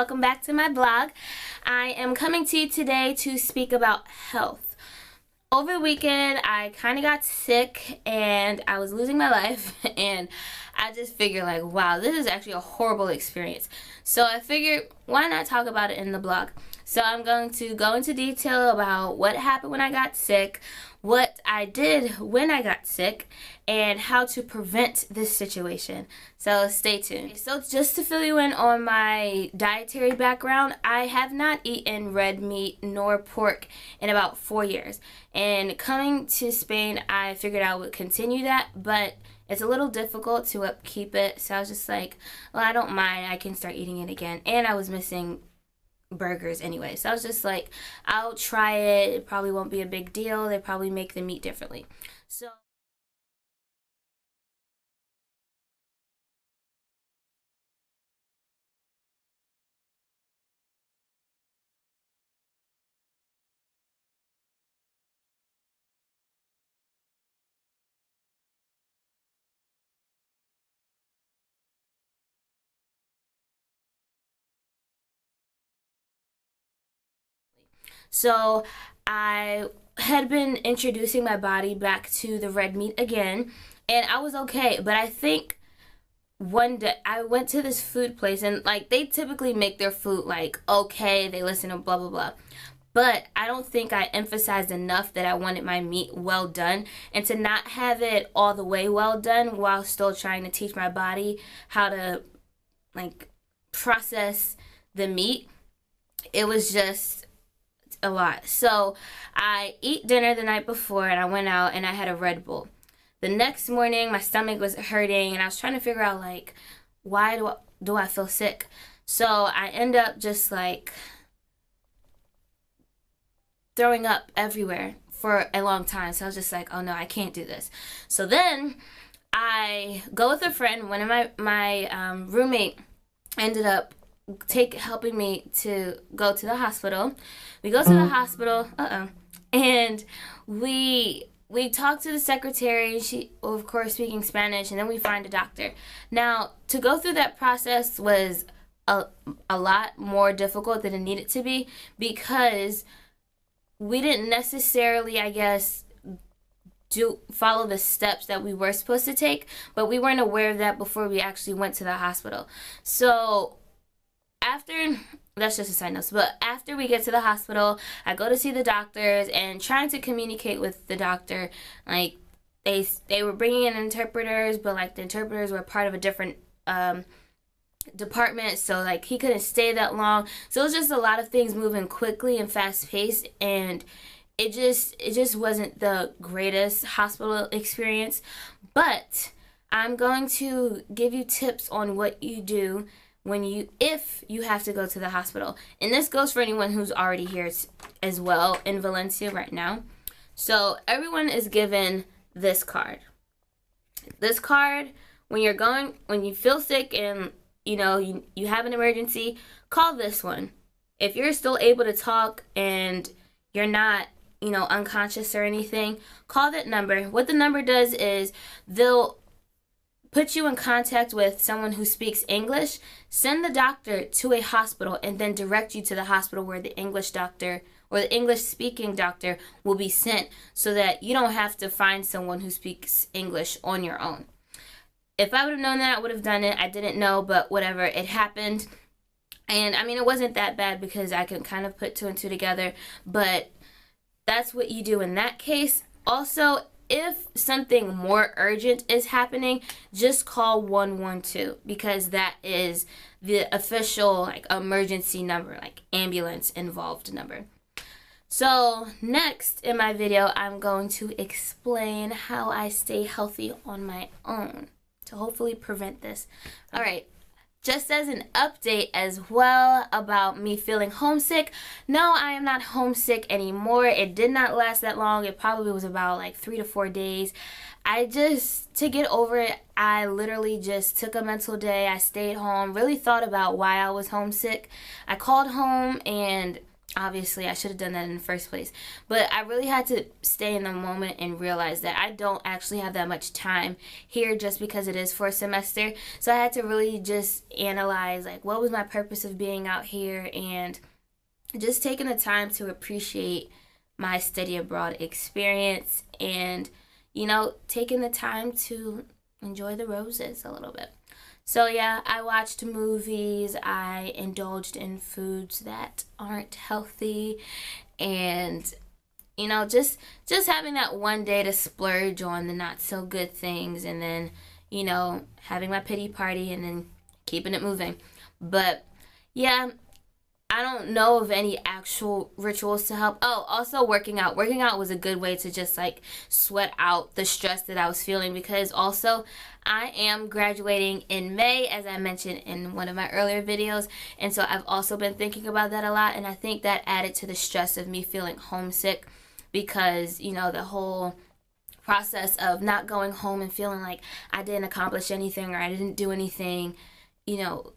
welcome back to my blog. I am coming to you today to speak about health. Over the weekend, I kind of got sick and I was losing my life, and I just figured like, wow, this is actually a horrible experience. So I figured, why not talk about it in the blog? So I'm going to go into detail about what happened when I got sick, what I did when I got sick, and how to prevent this situation. So stay tuned. So just to fill you in on my dietary background, I have not eaten red meat nor pork in about 4 years. And coming to Spain, I figured I would continue that, but it's a little difficult to upkeep it. So I was just like, well, I don't mind. I can start eating it again. And I was missing burgers anyway, so I was just like, I'll try it. It probably won't be a big deal. They probably make the meat differently. So I had been introducing my body back to the red meat again, and I was okay. But I think one day I went to this food place, and like, they typically make their food like okay, they listen to blah blah blah. But I don't think I emphasized enough that I wanted my meat well done, and to not have it all the way well done while still trying to teach my body how to like process the meat. It was just a lot. So I eat dinner the night before and I went out and I had a Red Bull. The next morning my stomach was hurting and I was trying to figure out like, why do I feel sick? So I end up just like throwing up everywhere for a long time. So I was just like, oh no, I can't do this. So then I go with a friend. One of my roommate ended up helping me to go to the hospital. We go to the hospital, and we talk to the secretary. She, of course, speaking Spanish, and then we find a doctor. Now, to go through that process was a lot more difficult than it needed to be, because we didn't necessarily, I guess, follow the steps that we were supposed to take, but we weren't aware of that before we actually went to the hospital. So after, that's just a side note, but after we get to the hospital, I go to see the doctors and trying to communicate with the doctor. Like, they were bringing in interpreters, but like the interpreters were part of a different department, so like he couldn't stay that long. So it was just a lot of things moving quickly and fast paced, and it just wasn't the greatest hospital experience. But I'm going to give you tips on what you do if you have to go to the hospital. And this goes for anyone who's already here as well in Valencia right now. So everyone is given this card. This card, when you feel sick and you have an emergency, call this one. If you're still able to talk and you're not unconscious or anything, call that number. What the number does is they'll put you in contact with someone who speaks English, send the doctor to a hospital, and then direct you to the hospital where the English doctor or the English-speaking doctor will be sent, so that you don't have to find someone who speaks English on your own. If I would have known that, I would have done it. I didn't know, but whatever, it happened. And I mean, it wasn't that bad because I could kind of put two and two together, but that's what you do in that case. Also, if something more urgent is happening, just call 112, because that is the official like emergency number, like ambulance involved number. So next in my video, I'm going to explain how I stay healthy on my own to hopefully prevent this. All right. Just as an update as well about me feeling homesick, no, I am not homesick anymore. It did not last that long. It probably was about like 3 to 4 days. To get over it, I literally just took a mental day. I stayed home, really thought about why I was homesick. I called home and obviously I should have done that in the first place. But I really had to stay in the moment and realize that I don't actually have that much time here just because it is for a semester. So I had to really just analyze, like, what was my purpose of being out here, and just taking the time to appreciate my study abroad experience, and, you know, taking the time to enjoy the roses a little bit. So yeah, I watched movies, I indulged in foods that aren't healthy, and, you know, just having that one day to splurge on the not so good things, and then, you know, having my pity party and then keeping it moving. But yeah, I don't know of any actual rituals to help. Oh, also working out. Working out was a good way to just like sweat out the stress that I was feeling, because also I am graduating in May, as I mentioned in one of my earlier videos. And so I've also been thinking about that a lot. And I think that added to the stress of me feeling homesick, because, you know, the whole process of not going home and feeling like I didn't accomplish anything or I didn't do anything, you know,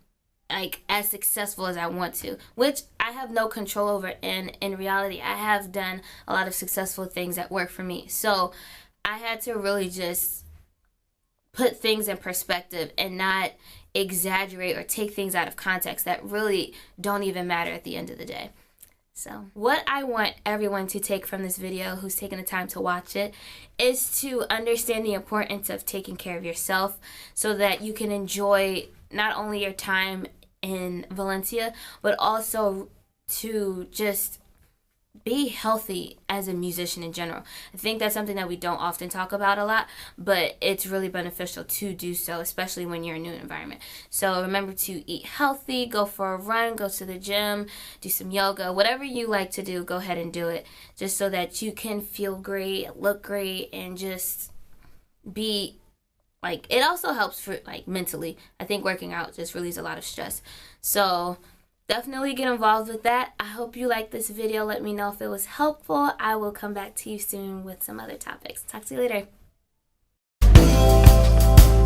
like as successful as I want to, which I have no control over. And in reality, I have done a lot of successful things that work for me. So I had to really just put things in perspective and not exaggerate or take things out of context that really don't even matter at the end of the day. So what I want everyone to take from this video who's taking the time to watch it is to understand the importance of taking care of yourself, so that you can enjoy not only your time in Valencia, but also to just be healthy as a musician in general. I think that's something that we don't often talk about a lot, but it's really beneficial to do so, especially when you're in a new environment. So remember to eat healthy, go for a run, go to the gym, do some yoga, whatever you like to do, go ahead and do it, just so that you can feel great, look great, and just be like, it also helps for like mentally. I think working out just relieves a lot of stress. So definitely get involved with that. I hope you liked this video. Let me know if it was helpful. I will come back to you soon with some other topics. Talk to you later.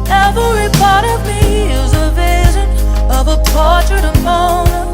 Every part of me is a vision of a portrait of Mona.